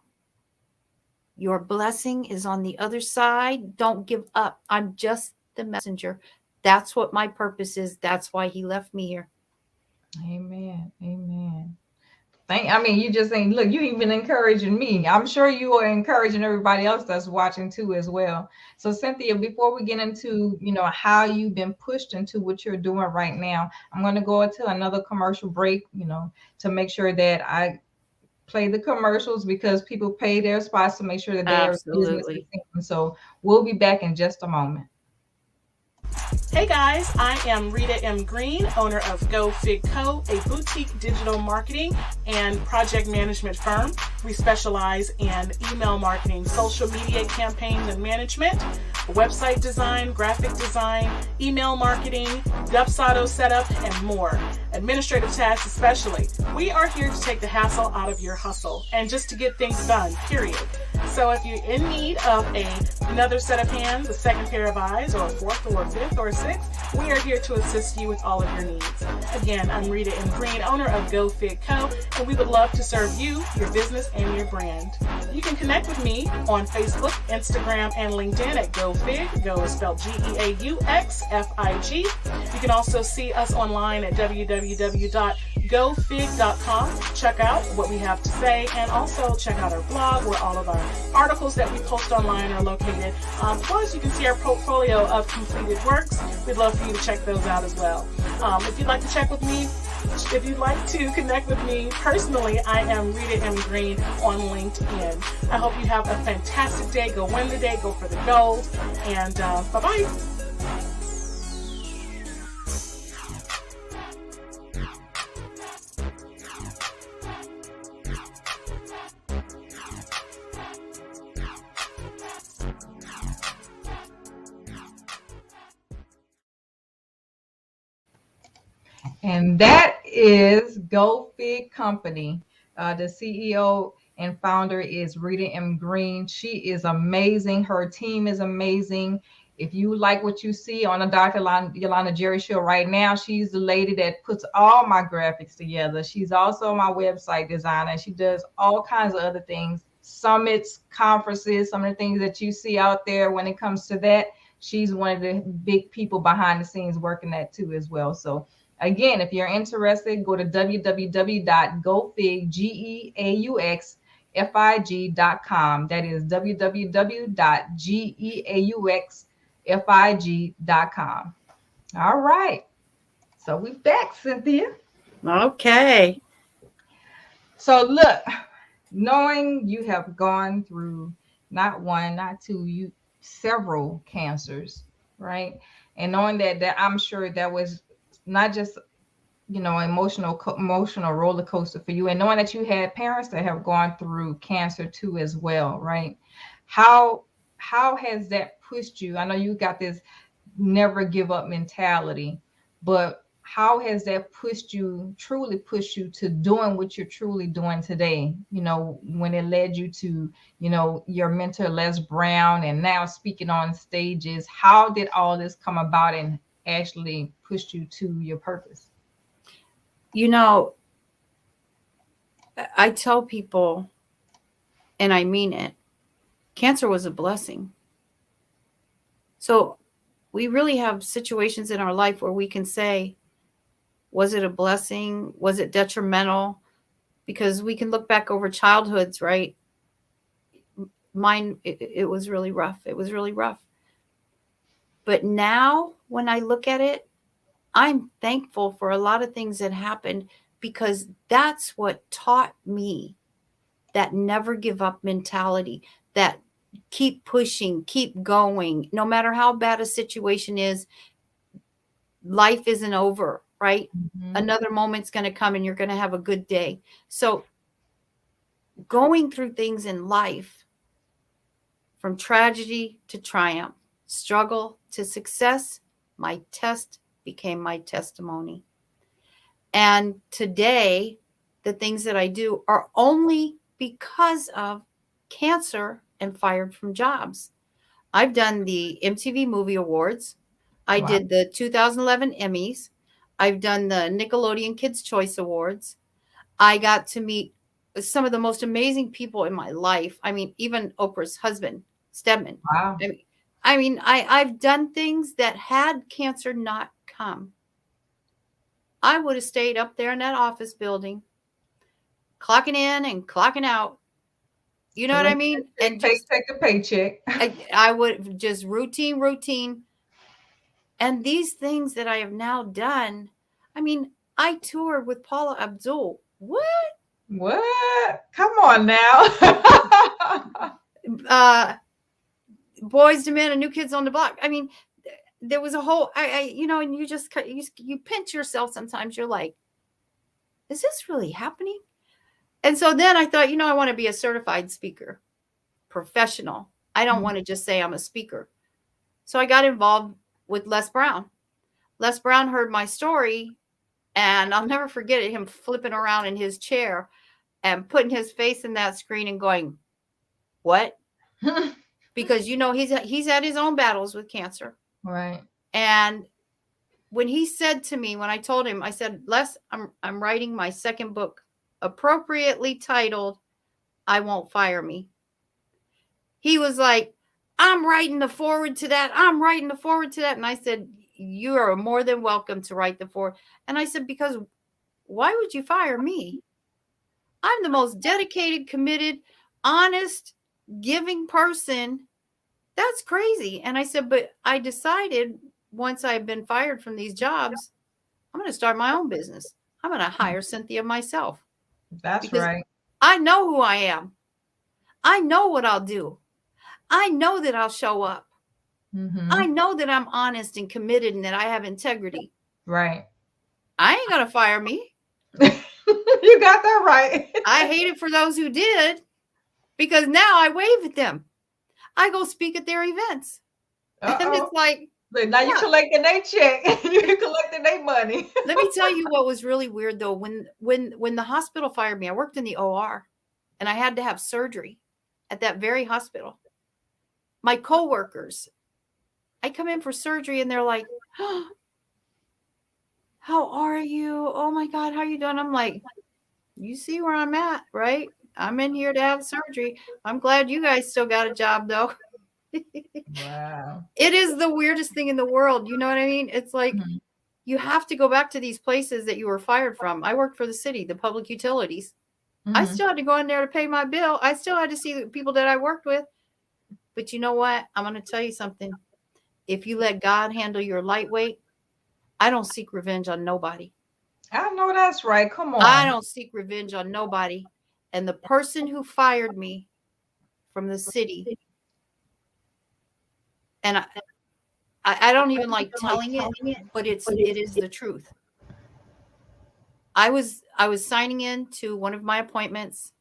Your blessing is on the other side. Don't give up. I'm just the messenger. That's what my purpose is. That's why he left me here. Amen. Amen. You just ain't look, you even encouraging me. I'm sure you are encouraging everybody else that's watching too as well. So Cynthia, before we get into, how you've been pushed into what you're doing right now, I'm going to go into another commercial break, to make sure that I play the commercials because people pay their spots to make sure that their business is Absolutely. seen. So we'll be back in just a moment. Hey guys, I am Rita M. Green, owner of Go Fig Co., a boutique digital marketing and project management firm. We specialize in email marketing, social media campaigns and management, website design, graphic design, email marketing, Dubsado setup, and more. Administrative tasks especially. We are here to take the hassle out of your hustle and just to get things done, period. So if you're in need of another set of hands, a second pair of eyes, or a fourth or a fifth or a sixth, we are here to assist you with all of your needs. Again, I'm Rita M. Green, owner of Go Fig Co., and we would love to serve you, your business, and your brand. You can connect with me on Facebook, Instagram, and LinkedIn at Go Fig. Go is spelled GEAUXFIG. You can also see us online at www.gofig.com. Check out what we have to say, and also check out our blog where all of our articles that we post online are located. Plus, you can see our portfolio of completed works. We'd love for you to check those out as well. If you'd like to check with me, if you'd like to connect with me personally, I am Rita M. Green on LinkedIn. I hope you have a fantastic day. Go win the day. Go for the gold. And bye-bye. And that is Go Fig Company. The CEO and founder is Rita M. Green. She is amazing. Her team is amazing. If you like what you see on the Dr. Yolanda Jerry Show right now, she's the lady that puts all my graphics together. She's also my website designer. She does all kinds of other things, summits, conferences, some of the things that you see out there when it comes to that. She's one of the big people behind the scenes working that too as well. So again, if you're interested, go to www.gofig.com. That is www.geauxfig.com. All right. So we're back, Cynthia. Okay. So look, knowing you have gone through not one, not two, several cancers, right? And knowing that I'm sure that was not just emotional roller coaster for you, and knowing that you had parents that have gone through cancer too as well, right? How has that pushed you? I know you got this never give up mentality, but how has that truly pushed you to doing what you're truly doing today? When it led you to your mentor Les Brown and now speaking on stages, how did all this come about and actually pushed you to your purpose? I tell people, and I mean it, cancer was a blessing. So we really have situations in our life where we can say, was it a blessing? Was it detrimental? Because we can look back over childhoods, right? Mine, it was really rough. It was really rough. But now when I look at it, I'm thankful for a lot of things that happened, because that's what taught me that never give up mentality, that keep pushing, keep going. No matter how bad a situation is, life isn't over, right? Mm-hmm. Another moment's going to come and you're going to have a good day. So going through things in life, from tragedy to triumph, struggle to success, my test became my testimony. And today, the things that I do are only because of cancer and fired from jobs. I've done the MTV Movie Awards. I did the 2011 Emmys. I've done the Nickelodeon Kids' Choice Awards. I got to meet some of the most amazing people in my life. I mean, even Oprah's husband, Stedman. Wow. I've done things that had cancer not come, I would have stayed up there in that office building clocking in and clocking out. You know what I mean? And just take the paycheck. I would just routine. And these things that I have now done, I mean, I toured with Paula Abdul. What? Come on now. Boys to Men and New Kids on the Block. I mean, there was a whole, and you just, you pinch yourself sometimes. You're like, is this really happening? And so then I thought, I want to be a certified speaker, professional. I don't want to just say I'm a speaker. So I got involved with Les Brown. Les Brown heard my story, and I'll never forget it, him flipping around in his chair and putting his face in that screen and going, what? Because, he's had his own battles with cancer. Right. And when he said to me, when I told him, I said, Les, I'm writing my second book, appropriately titled, I Won't Fire Me. He was like, I'm writing the forward to that. And I said, you are more than welcome to write the forward. And I said, because why would you fire me? I'm the most dedicated, committed, honest, giving person. That's crazy. And I said, but I decided once I've been fired from these jobs, I'm going to start my own business. I'm going to hire Cynthia myself. That's right. I know who I am. I know what I'll do. I know that I'll show up. Mm-hmm. I know that I'm honest and committed and that I have integrity. Right. I ain't going to fire me. You got that right. I hate it for those who did, because now I wave at them. I go speak at their events. And it's like, now you're collecting their check. You're collecting their money. Let me tell you what was really weird though. When the hospital fired me, I worked in the OR and I had to have surgery at that very hospital. My coworkers, I come in for surgery and they're like, oh, how are you? Oh my God, how are you doing? I'm like, you see where I'm at, right? I'm in here to have surgery. I'm glad you guys still got a job though. Wow. It is the weirdest thing in the world. You know what I mean? It's like, you have to go back to these places that you were fired from. I worked for the city, the public utilities. I still had to go in there to pay my bill. I still had to see the people that I worked with. But you know what? I'm going to tell you something. If you let God handle your lightweight, I don't seek revenge on nobody. I know that's right. Come on. I don't seek revenge on nobody. And the person who fired me from the city, and I don't even like telling it, but it is the truth. I was signing in to one of my appointments.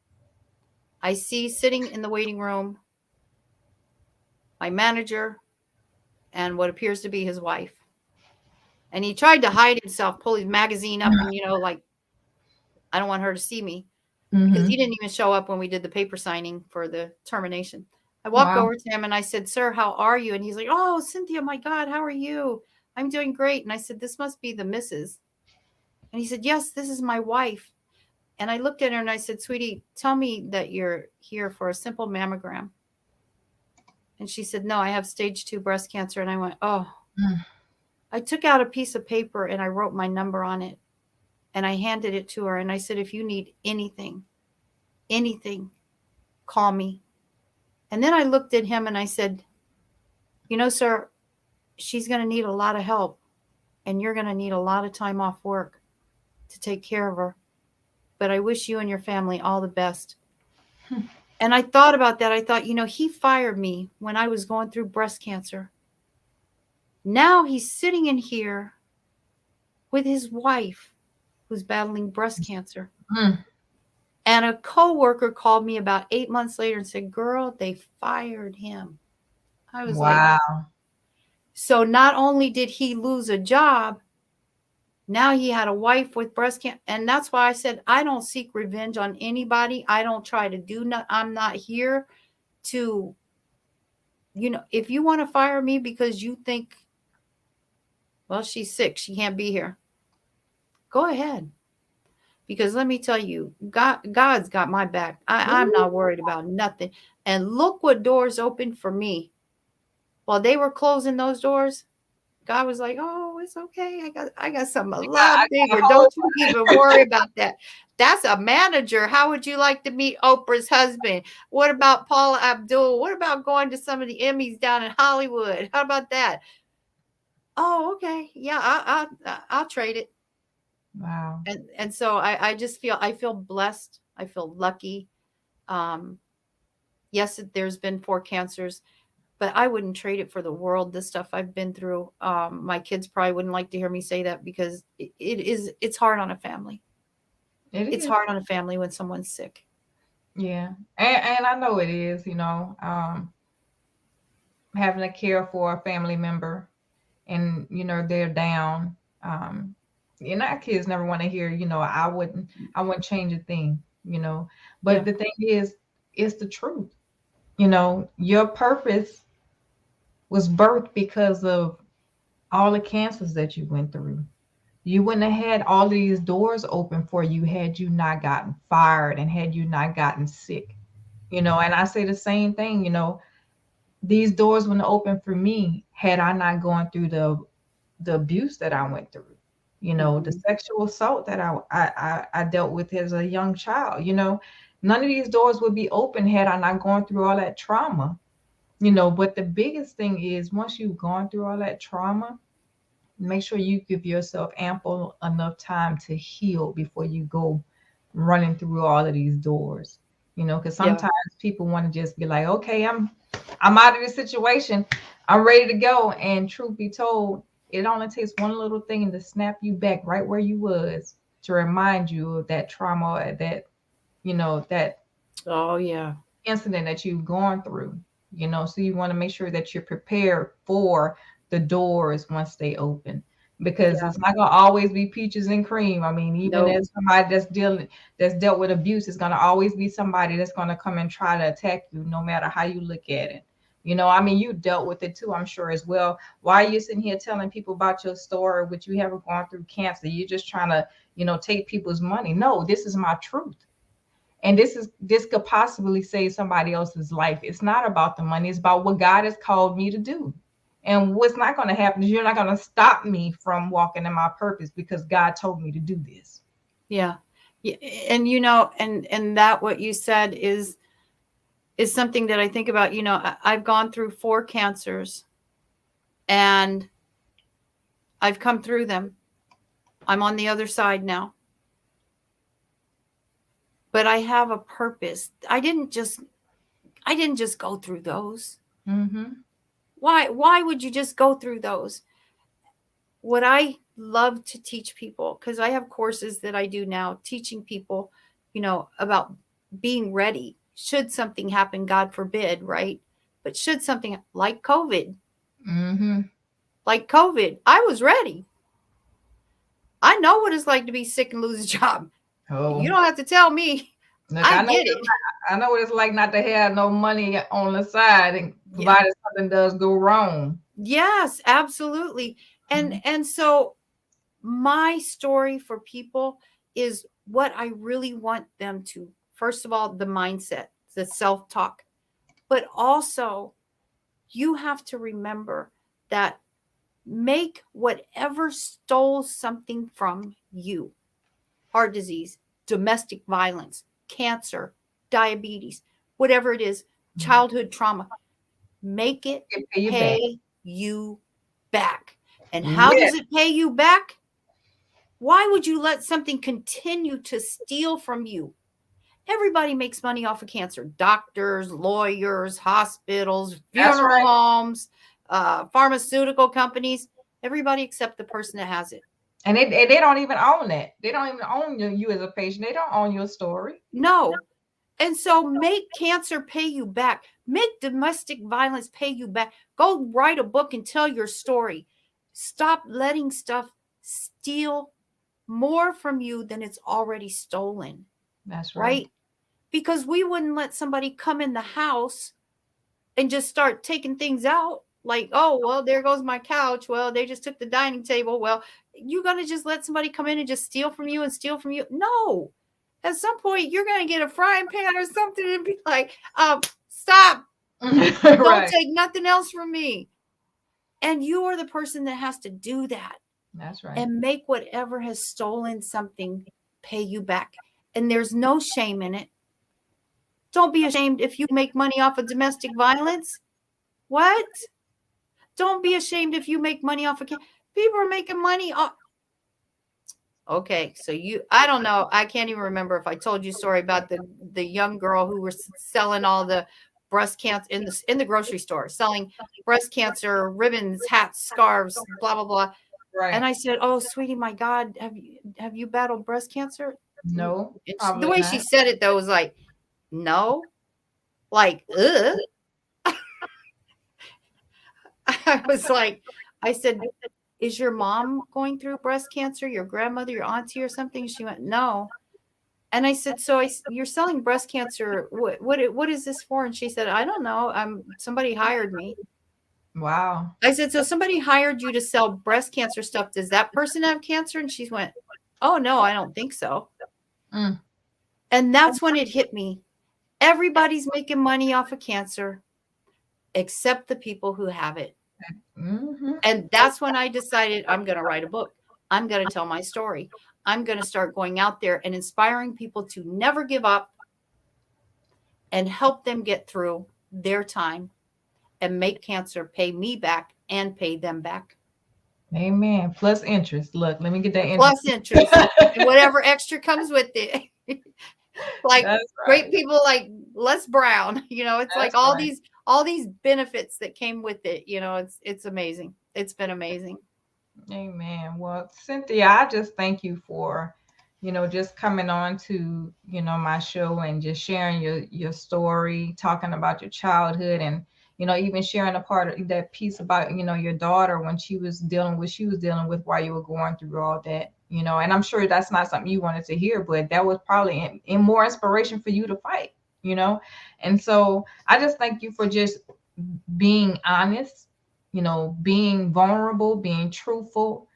I see sitting in the waiting room my manager and what appears to be his wife. And he tried to hide himself, pull his magazine up, and like, I don't want her to see me, because he didn't even show up when we did the paper signing for the termination. I walked over to him and I said, sir, how are you? And he's like, oh, Cynthia, my God, how are you? I'm doing great. And I said, this must be the missus. And he said, yes, this is my wife. And I looked at her and I said, sweetie, tell me that you're here for a simple mammogram. And she said, no, I have stage 2 breast cancer. And I went, oh. I took out a piece of paper and I wrote my number on it. And I handed it to her. And I said, if you need anything, call me. And then I looked at him and I said, sir, she's going to need a lot of help. And you're going to need a lot of time off work to take care of her. But I wish you and your family all the best. And I thought about that. I thought, he fired me when I was going through breast cancer. Now he's sitting in here with his wife who's battling breast cancer. And a coworker called me about 8 months later and said, girl, they fired him. I was like, so not only did he lose a job, now he had a wife with breast cancer. And that's why I said, I don't seek revenge on anybody. I don't try to do nothing. I'm not here to, if you want to fire me because you think, well, she's sick, she can't be here, go ahead. Because let me tell you, God's got my back. I'm not worried about nothing. And look what doors opened for me. While they were closing those doors, God was like, oh, it's okay. I got something a lot bigger. Don't you even worry about that. That's a manager. How would you like to meet Oprah's husband? What about Paula Abdul? What about going to some of the Emmys down in Hollywood? How about that? Oh, okay. Yeah, I'll trade it. Wow. And so I just feel blessed. I feel lucky. Yes, there's been 4 cancers, but I wouldn't trade it for the world. The stuff I've been through. My kids probably wouldn't like to hear me say that because it's hard on a family. It's hard on a family when someone's sick. Yeah. And I know it is, having to care for a family member and, they're down. Our kids never want to hear, I wouldn't change a thing, but Yeah. the thing is, it's the truth. Your purpose was birthed because of all the cancers that you went through. You wouldn't have had all of these doors open for you had you not gotten fired and had you not gotten sick. And I say the same thing, these doors wouldn't open for me had I not gone through the abuse that I went through, the sexual assault that I dealt with as a young child. None of these doors would be open had I not gone through all that trauma. But the biggest thing is once you've gone through all that trauma, make sure you give yourself ample enough time to heal before you go running through all of these doors. Because sometimes people want to just be like, okay, I'm out of this situation, I'm ready to go. And truth be told, it only takes one little thing to snap you back right where you was to remind you of that trauma, that Oh yeah. incident that you've gone through. So you want to make sure that you're prepared for the doors once they open, because it's not going to always be peaches and cream. I mean, even as somebody that's dealt with abuse, it's going to always be somebody that's going to come and try to attack you, no matter how you look at it. You dealt with it too, I'm sure, as well. Why are you sitting here telling people about your story, which you haven't gone through cancer? You're just trying to, take people's money. No, this is my truth. And this could possibly save somebody else's life. It's not about the money. It's about what God has called me to do. And what's not going to happen is you're not going to stop me from walking in my purpose because God told me to do this. Yeah. And, and that what you said is something that I think about. I've gone through 4 cancers and I've come through them. I'm on the other side now. But I have a purpose. I didn't just go through those. Mm-hmm. Why would you just go through those? What I love to teach people, because I have courses that I do now, teaching people, about being ready. Should something happen, God forbid, right? But should something like COVID, I was ready. I know what it's like to be sick and lose a job. Oh. You don't have to tell me. Look, I get it. I know what it's like not to have no money on the side and provided something does go wrong. Yes, absolutely. And so my story for people is what I really want them to, first of all, the mindset, the self-talk, but also you have to remember that make whatever stole something from you, heart disease, domestic violence, cancer, diabetes, whatever it is, childhood trauma, make it pay you back. And how does it pay you back? Why would you let something continue to steal from you? Everybody makes money off of cancer. Doctors, lawyers, hospitals, funeral homes, pharmaceutical companies, everybody except the person that has it. And they don't even own that. They don't even own you as a patient. They don't own your story. No. And so make cancer pay you back. Make domestic violence pay you back. Go write a book and tell your story. Stop letting stuff steal more from you than it's already stolen. That's right. Because we wouldn't let somebody come in the house and just start taking things out. Like, oh, well, there goes my couch. Well, they just took the dining table. Well, you're going to just let somebody come in and just steal from you and steal from you? No. At some point, you're going to get a frying pan or something and be like, stop. Don't take nothing else from me. And you are the person that has to do that. That's right. And make whatever has stolen something pay you back. And there's no shame in it. Don't be ashamed if you make money off of domestic violence. What? Don't be ashamed if you make money off of people are making money off. Okay, so I don't know. I can't even remember if I told you a story about the young girl who was selling all the breast cancer in the grocery store, selling breast cancer ribbons, hats, scarves, blah blah blah. Right. And I said, "Oh, sweetie, my God, have you battled breast cancer?" No. The way she said it though was like, "No," like, ugh. I was like, I said, "Is your mom going through breast cancer? Your grandmother, your auntie, or something?" She went, "No." And I said, "So you're selling breast cancer? What is this for?" And she said, "I don't know. Somebody hired me." Wow. I said, "So somebody hired you to sell breast cancer stuff. Does that person have cancer?" And she went, "Oh no, I don't think so." Mm. And that's when it hit me. Everybody's making money off of cancer, except the people who have it. Mm-hmm. And that's when I decided I'm going to write a book. I'm going to tell my story. I'm going to start going out there and inspiring people to never give up and help them get through their time and make cancer pay me back and pay them back. Amen. Plus interest. Look, let me get that interest. Plus interest. And whatever extra comes with it. Like great people like Les Brown, it's like all these benefits that came with it. It's amazing. It's been amazing. Amen. Well, Cynthia, I just thank you for, just coming on to, my show and just sharing your story, talking about your childhood, and, even sharing a part of that piece about, your daughter when she was dealing with while you were going through all that, and I'm sure that's not something you wanted to hear, but that was probably in more inspiration for you to fight, and so I just thank you for just being honest, being vulnerable, being truthful,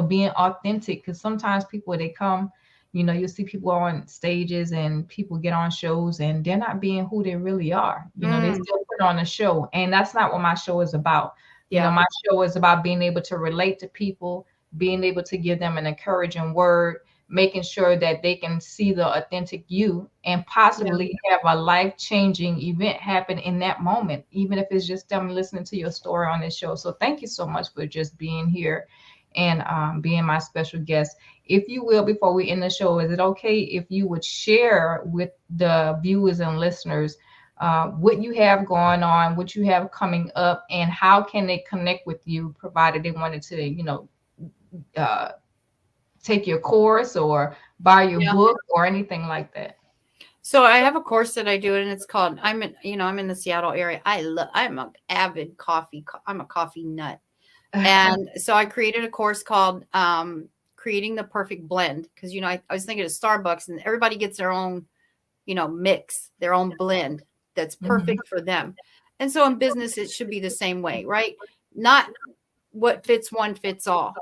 being authentic. Because sometimes people, they come, you'll see people on stages and people get on shows and they're not being who they really are. They still put on a show. And that's not what my show is about. My show is about being able to relate to people, being able to give them an encouraging word, making sure that they can see the authentic you and possibly have a life-changing event happen in that moment, even if it's just them listening to your story on this show. So thank you so much for just being here and being my special guest. If you will, before we end the show, is it okay if you would share with the viewers and listeners what you have going on, what you have coming up, and how can they connect with you, provided they wanted to, take your course or buy your book or anything like that? So I have a course that I do, and it's called, I'm in the Seattle area. I'm an avid I'm a coffee nut. And so I created a course called Creating the Perfect Blend. Cause I was thinking of Starbucks, and everybody gets their own, mix, their own blend that's perfect for them. And so in business, it should be the same way, right? Not what fits one fits all.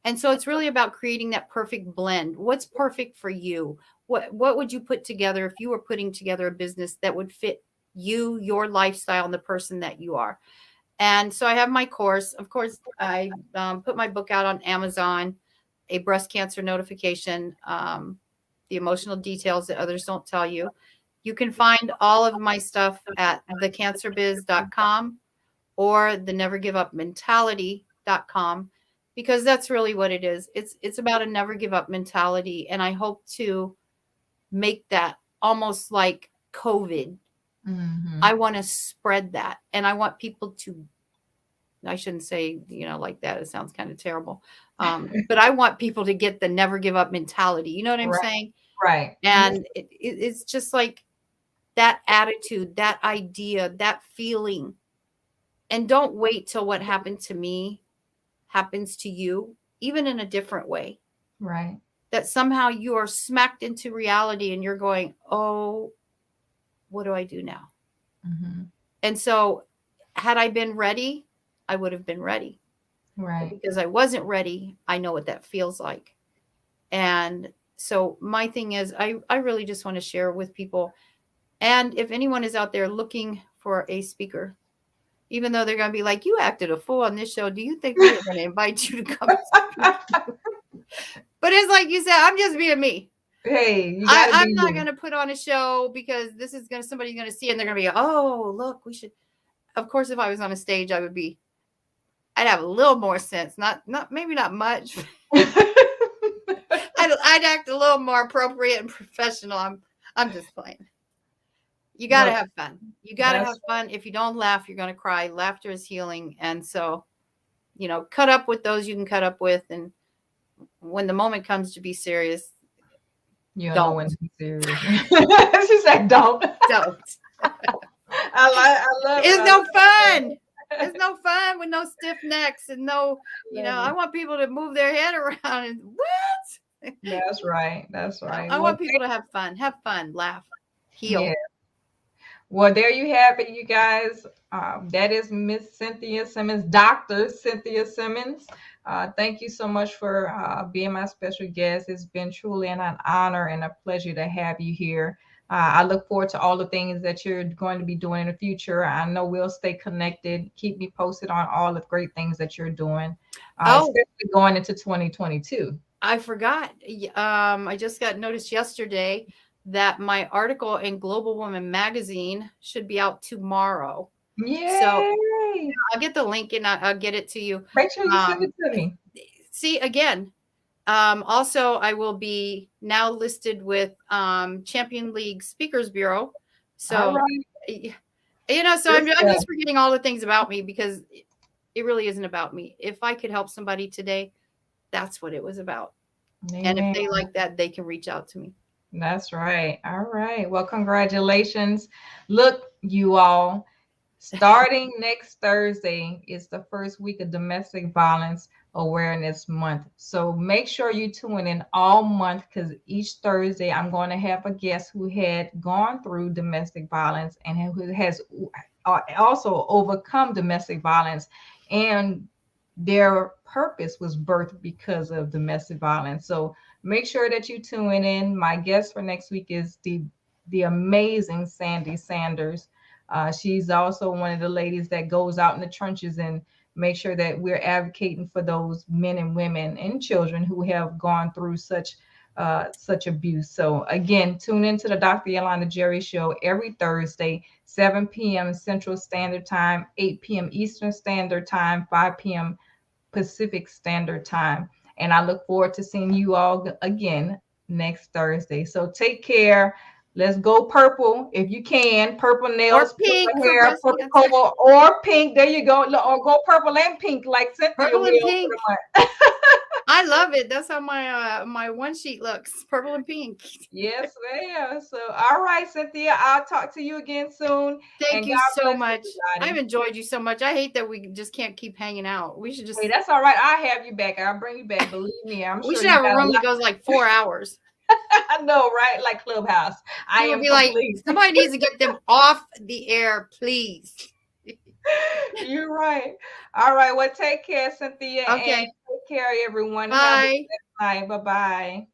And so it's really about creating that perfect blend. What's perfect for you? What would you put together if you were putting together a business that would fit you, your lifestyle, and the person that you are? And so I have my course. Of course, I put my book out on Amazon, A Breast Cancer Notification, the emotional details that others don't tell you. You can find all of my stuff at thecancerbiz.com or thenevergiveupmentality.com. Because that's really what it is. It's about a never give up mentality. And I hope to make that almost like COVID. I want to spread that. And I want people to, I shouldn't say, like that. It sounds kind of terrible. But I want people to get the never give up mentality. You know what I'm saying? Right. And it's just like that attitude, that idea, that feeling. And don't wait till what happened to me happens to you, even in a different way. Right. That somehow you are smacked into reality and you're going, oh, what do I do now? And so had I been ready, I would have been ready. Right. But because I wasn't ready, I know what that feels like. And so my thing is, I really just want to share with people. And if anyone is out there looking for a speaker, even though they're going to be like, you acted a fool on this show, do you think we were going to invite you to come? But it's like you said, I'm just being me. Hey, you gotta I'm be not you. going to put on a show because this is going to, somebody's going to see it and they're going to be, oh, look, we should. Of course, if I was on a stage, I'd have a little more sense. Maybe not much. I'd act a little more appropriate and professional. I'm just playing. You got to Well, have fun. You got to that's have fun. If you don't laugh, you're going to cry. Laughter is healing. And so, cut up with those you can cut up with. And when the moment comes to be serious, you don't know don't. when to be serious. She said, "Don't." Don't. I love It's it. no fun. It's no fun with no stiff necks and no, Love I it. want people to move their head around and what? That's right. That's right. I Well, want people to have fun, laugh, heal. yeah. Well, there you have it, you guys. That is Miss Cynthia Simmons, Dr. Cynthia Simmons. Thank you so much for being my special guest. It's been truly an honor and a pleasure to have you here. I look forward to all the things that you're going to be doing in the future. I know we'll stay connected. Keep me posted on all the great things that you're doing, especially going into 2022. I forgot. I just got noticed yesterday that my article in Global Woman magazine should be out tomorrow. Yay! So I'll get the link and I'll get it to you. Make sure you send it to me. See, again, also I will be now listed with Champion League Speakers Bureau. So, All right. so I'm just forgetting all the things about me because it really isn't about me. If I could help somebody today, that's what it was about. Amen. And if they like that, they can reach out to me. That's right. All right. Well, congratulations. Look, you all, starting next Thursday is the first week of Domestic Violence Awareness Month. So make sure you tune in all month because each Thursday I'm going to have a guest who had gone through domestic violence and who has also overcome domestic violence, and their purpose was birthed because of domestic violence. So make sure that you tune in. My guest for next week is the amazing Sandy Sanders. She's also one of the ladies that goes out in the trenches and make sure that we're advocating for those men and women and children who have gone through such abuse. So again, tune into the Dr. Yolanda Jerry Show every Thursday, 7 p.m. Central Standard Time, 8 p.m. Eastern Standard Time, 5 p.m. Pacific Standard Time. And I look forward to seeing you all again next Thursday. So take care. Let's go purple if you can. Purple nails, or pink purple hair, purple, or pink. There you go. Or go purple and pink like Cynthia. Purple and pink. I love it. That's how my one sheet looks. Purple and pink. Yes, ma'am. So, all right, Cynthia, I'll talk to you again soon. Thank you so much. I've enjoyed you so much. I hate that we just can't keep hanging out. We should just. Hey, that's all right. I'll have you back. I'll bring you back. Believe me, we should have a room that goes like 4 hours. I know, right? Like Clubhouse. I am like, somebody needs to get them off the air, please. You're right. All right. Well, take care, Cynthia. Okay. And take care, everyone. Bye. Bye. Bye-bye.